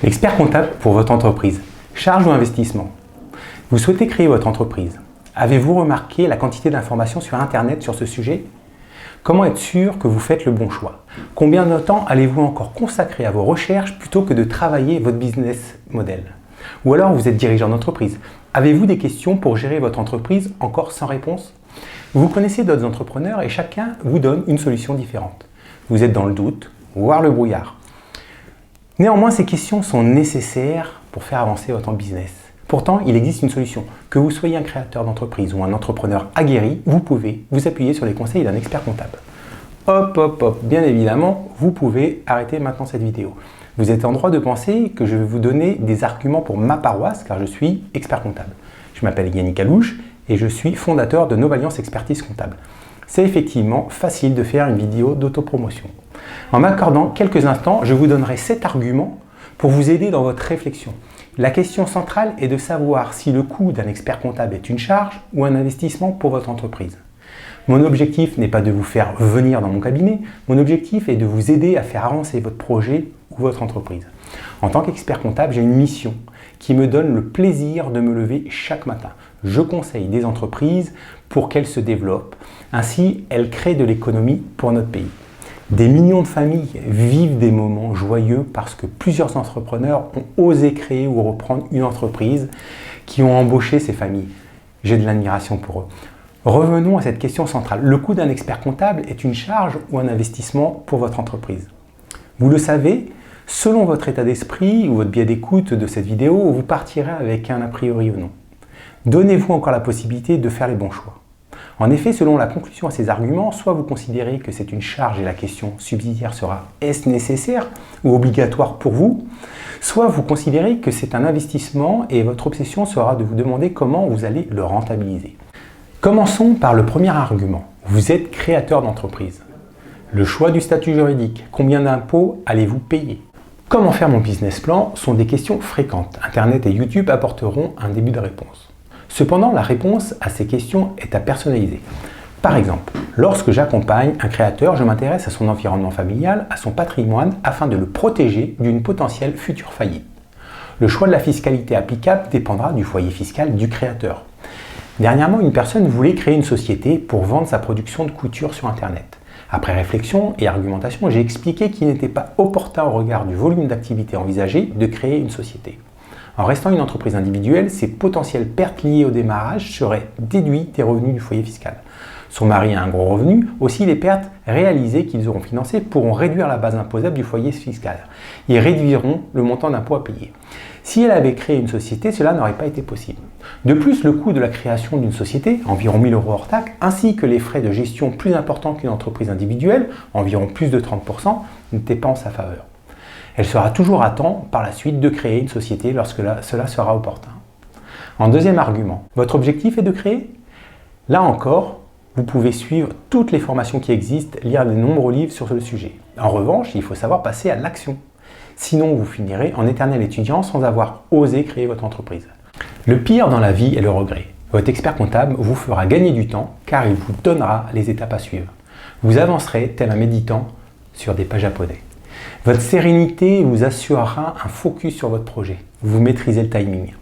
L'expert comptable pour votre entreprise. Charge ou investissement? Vous souhaitez créer votre entreprise. Avez-vous remarqué la quantité d'informations sur Internet sur ce sujet? Comment être sûr que vous faites le bon choix? Combien de temps allez-vous encore consacrer à vos recherches plutôt que de travailler votre business model? Ou alors vous êtes dirigeant d'entreprise. Avez-vous des questions pour gérer votre entreprise encore sans réponse? Vous connaissez d'autres entrepreneurs et chacun vous donne une solution différente. Vous êtes dans le doute, voire le brouillard. Néanmoins, ces questions sont nécessaires pour faire avancer votre business. Pourtant, il existe une solution. Que vous soyez un créateur d'entreprise ou un entrepreneur aguerri, vous pouvez vous appuyer sur les conseils d'un expert comptable. Hop, hop, hop, bien évidemment, vous pouvez arrêter maintenant cette vidéo. Vous êtes en droit de penser que je vais vous donner des arguments pour ma paroisse, car je suis expert comptable. Je m'appelle Yannick Alouche et je suis fondateur de Novalliance Expertise Comptable. C'est effectivement facile de faire une vidéo d'autopromotion. En m'accordant quelques instants, je vous donnerai 7 arguments pour vous aider dans votre réflexion. La question centrale est de savoir si le coût d'un expert comptable est une charge ou un investissement pour votre entreprise. Mon objectif n'est pas de vous faire venir dans mon cabinet, mon objectif est de vous aider à faire avancer votre projet ou votre entreprise. En tant qu'expert comptable, j'ai une mission qui me donne le plaisir de me lever chaque matin. Je conseille des entreprises pour qu'elles se développent, ainsi elles créent de l'économie pour notre pays. Des millions de familles vivent des moments joyeux parce que plusieurs entrepreneurs ont osé créer ou reprendre une entreprise qui ont embauché ces familles. J'ai de l'admiration pour eux. Revenons à cette question centrale. Le coût d'un expert comptable est une charge ou un investissement pour votre entreprise? Vous le savez, selon votre état d'esprit ou votre biais d'écoute de cette vidéo, vous partirez avec un a priori ou non. Donnez-vous encore la possibilité de faire les bons choix. En effet, selon la conclusion à ces arguments, soit vous considérez que c'est une charge et la question subsidiaire sera « est-ce nécessaire ou obligatoire pour vous ?» soit vous considérez que c'est un investissement et votre obsession sera de vous demander comment vous allez le rentabiliser. Commençons par le premier argument. Vous êtes créateur d'entreprise. Le choix du statut juridique. Combien d'impôts allez-vous payer? Comment faire mon business plan sont des questions fréquentes. Internet et YouTube apporteront un début de réponse. Cependant, la réponse à ces questions est à personnaliser. Par exemple, lorsque j'accompagne un créateur, je m'intéresse à son environnement familial, à son patrimoine, afin de le protéger d'une potentielle future faillite. Le choix de la fiscalité applicable dépendra du foyer fiscal du créateur. Dernièrement, une personne voulait créer une société pour vendre sa production de couture sur Internet. Après réflexion et argumentation, j'ai expliqué qu'il n'était pas opportun au regard du volume d'activité envisagé de créer une société. En restant une entreprise individuelle, ses potentielles pertes liées au démarrage seraient déduites des revenus du foyer fiscal. Son mari a un gros revenu, aussi les pertes réalisées qu'ils auront financées pourront réduire la base imposable du foyer fiscal et réduiront le montant d'impôt à payer. Si elle avait créé une société, cela n'aurait pas été possible. De plus, le coût de la création d'une société, environ 1 000 € hors taxe, ainsi que les frais de gestion plus importants qu'une entreprise individuelle, environ plus de 30%, n'étaient pas en sa faveur. Elle sera toujours à temps par la suite de créer une société lorsque cela sera opportun. En deuxième argument, votre objectif est de créer? Là encore, vous pouvez suivre toutes les formations qui existent, lire de nombreux livres sur le sujet. En revanche, il faut savoir passer à l'action. Sinon, vous finirez en éternel étudiant sans avoir osé créer votre entreprise. Le pire dans la vie est le regret. Votre expert comptable vous fera gagner du temps car il vous donnera les étapes à suivre. Vous avancerez tel un méditant sur des pas japonais. Votre sérénité vous assurera un focus sur votre projet. Vous maîtrisez le timing.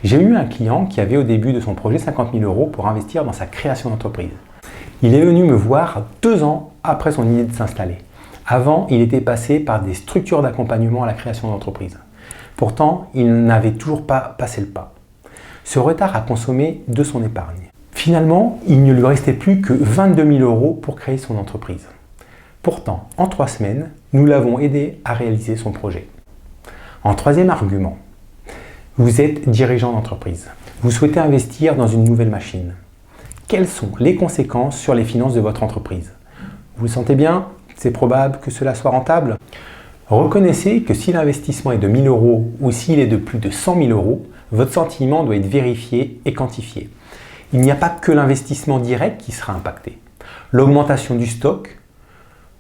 J'ai eu un client qui avait au début de son projet 50 000 € pour investir dans sa création d'entreprise. Il est venu me voir 2 ans après son idée de s'installer. Avant, il était passé par des structures d'accompagnement à la création d'entreprise. Pourtant, il n'avait toujours pas passé le pas. Ce retard a consommé de son épargne. Finalement, il ne lui restait plus que 22 000 € pour créer son entreprise. Pourtant, en 3 semaines, nous l'avons aidé à réaliser son projet. En troisième argument, vous êtes dirigeant d'entreprise. Vous souhaitez investir dans une nouvelle machine. Quelles sont les conséquences sur les finances de votre entreprise? Vous le sentez bien? C'est probable que cela soit rentable? Reconnaissez que si l'investissement est de 1 000 € ou s'il est de plus de 100 000 €, votre sentiment doit être vérifié et quantifié. Il n'y a pas que l'investissement direct qui sera impacté. L'augmentation du stock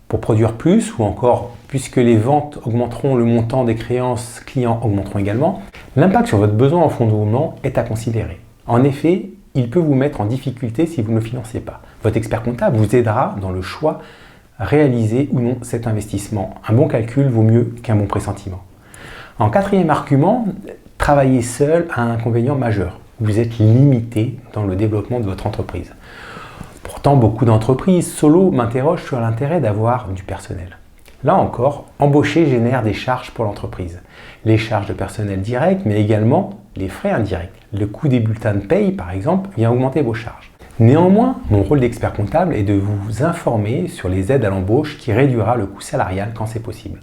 pour produire plus ou encore, puisque les ventes augmenteront, le montant des créances clients augmenteront également, l'impact sur votre besoin en fonds de roulement est à considérer. En effet, il peut vous mettre en difficulté si vous ne le financez pas. Votre expert comptable vous aidera dans le choix réaliser ou non cet investissement. Un bon calcul vaut mieux qu'un bon pressentiment. En quatrième argument, travailler seul a un inconvénient majeur. Vous êtes limité dans le développement de votre entreprise. Pourtant, beaucoup d'entreprises solo m'interrogent sur l'intérêt d'avoir du personnel. Là encore, embaucher génère des charges pour l'entreprise. Les charges de personnel direct, mais également les frais indirects. Le coût des bulletins de paye, par exemple, vient augmenter vos charges. Néanmoins, mon rôle d'expert comptable est de vous informer sur les aides à l'embauche qui réduira le coût salarial quand c'est possible.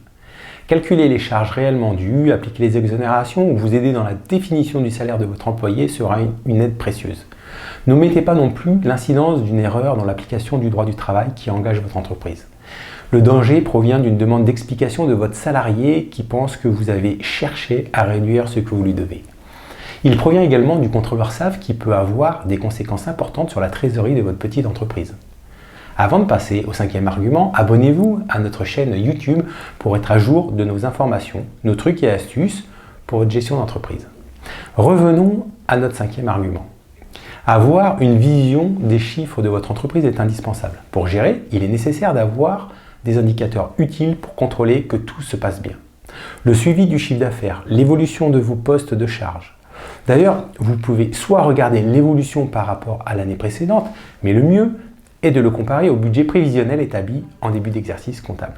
Calculer les charges réellement dues, appliquer les exonérations ou vous aider dans la définition du salaire de votre employé sera une aide précieuse. N'omettez pas non plus l'incidence d'une erreur dans l'application du droit du travail qui engage votre entreprise. Le danger provient d'une demande d'explication de votre salarié qui pense que vous avez cherché à réduire ce que vous lui devez. Il provient également du contrôleur SAV qui peut avoir des conséquences importantes sur la trésorerie de votre petite entreprise. Avant de passer au cinquième argument, abonnez-vous à notre chaîne YouTube pour être à jour de nos informations, nos trucs et astuces pour votre gestion d'entreprise. Revenons à notre cinquième argument. Avoir une vision des chiffres de votre entreprise est indispensable. Pour gérer, il est nécessaire d'avoir des indicateurs utiles pour contrôler que tout se passe bien. Le suivi du chiffre d'affaires, l'évolution de vos postes de charge. D'ailleurs, vous pouvez soit regarder l'évolution par rapport à l'année précédente, mais le mieux est de le comparer au budget prévisionnel établi en début d'exercice comptable.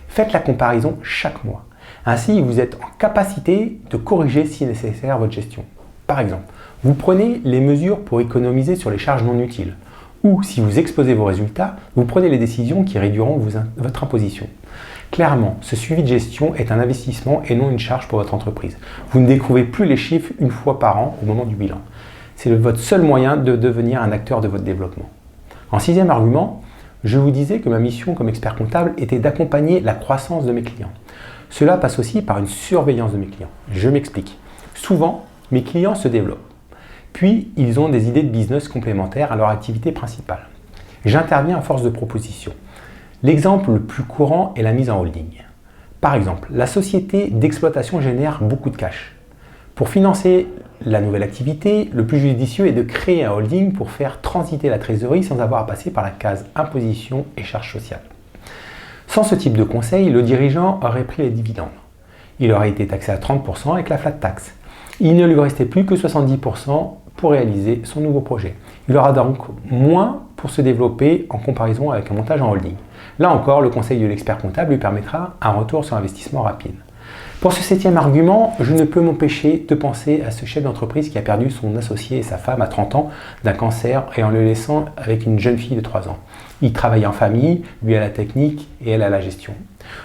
Faites la comparaison chaque mois. Ainsi, vous êtes en capacité de corriger si nécessaire votre gestion. Par exemple, vous prenez les mesures pour économiser sur les charges non utiles. Ou si vous exposez vos résultats, vous prenez les décisions qui réduiront votre imposition. Clairement, ce suivi de gestion est un investissement et non une charge pour votre entreprise. Vous ne découvrez plus les chiffres une fois par an au moment du bilan. C'est votre seul moyen de devenir un acteur de votre développement. En sixième argument, je vous disais que ma mission comme expert comptable était d'accompagner la croissance de mes clients. Cela passe aussi par une surveillance de mes clients. Je m'explique. Souvent, mes clients se développent. Puis, ils ont des idées de business complémentaires à leur activité principale. J'interviens à force de propositions. L'exemple le plus courant est la mise en holding. Par exemple, la société d'exploitation génère beaucoup de cash. Pour financer la nouvelle activité, le plus judicieux est de créer un holding pour faire transiter la trésorerie sans avoir à passer par la case imposition et charges sociales. Sans ce type de conseil, le dirigeant aurait pris les dividendes. Il aurait été taxé à 30% avec la flat tax. Il ne lui restait plus que 70% pour réaliser son nouveau projet. Il aura donc moins pour se développer en comparaison avec un montage en holding. Là encore, le conseil de l'expert comptable lui permettra un retour sur investissement rapide. Pour ce septième argument, je ne peux m'empêcher de penser à ce chef d'entreprise qui a perdu son associé et sa femme à 30 ans d'un cancer et en le laissant avec une jeune fille de 3 ans. Il travaille en famille, lui à la technique et elle à la gestion.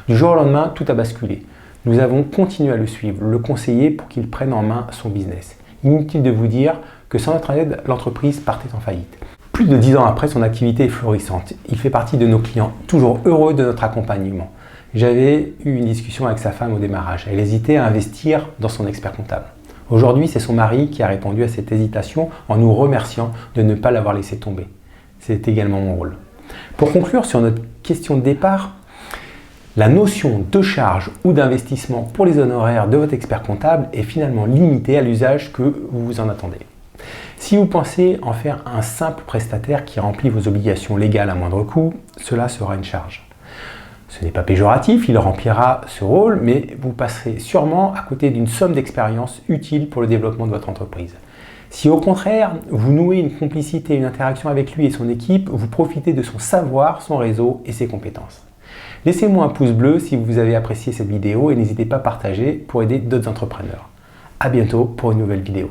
Du jour au lendemain, tout a basculé. Nous avons continué à le suivre, le conseiller pour qu'il prenne en main son business. Inutile de vous dire que sans notre aide, l'entreprise partait en faillite. Plus de 10 ans après, son activité est florissante. Il fait partie de nos clients, toujours heureux de notre accompagnement. J'avais eu une discussion avec sa femme au démarrage. Elle hésitait à investir dans son expert comptable. Aujourd'hui, c'est son mari qui a répondu à cette hésitation en nous remerciant de ne pas l'avoir laissé tomber. C'est également mon rôle. Pour conclure sur notre question de départ, la notion de charge ou d'investissement pour les honoraires de votre expert comptable est finalement limitée à l'usage que vous vous en attendez. Si vous pensez en faire un simple prestataire qui remplit vos obligations légales à moindre coût, cela sera une charge. Ce n'est pas péjoratif, il remplira ce rôle, mais vous passerez sûrement à côté d'une somme d'expérience utile pour le développement de votre entreprise. Si au contraire, vous nouez une complicité, une interaction avec lui et son équipe, vous profitez de son savoir, son réseau et ses compétences. Laissez-moi un pouce bleu si vous avez apprécié cette vidéo et n'hésitez pas à partager pour aider d'autres entrepreneurs. À bientôt pour une nouvelle vidéo.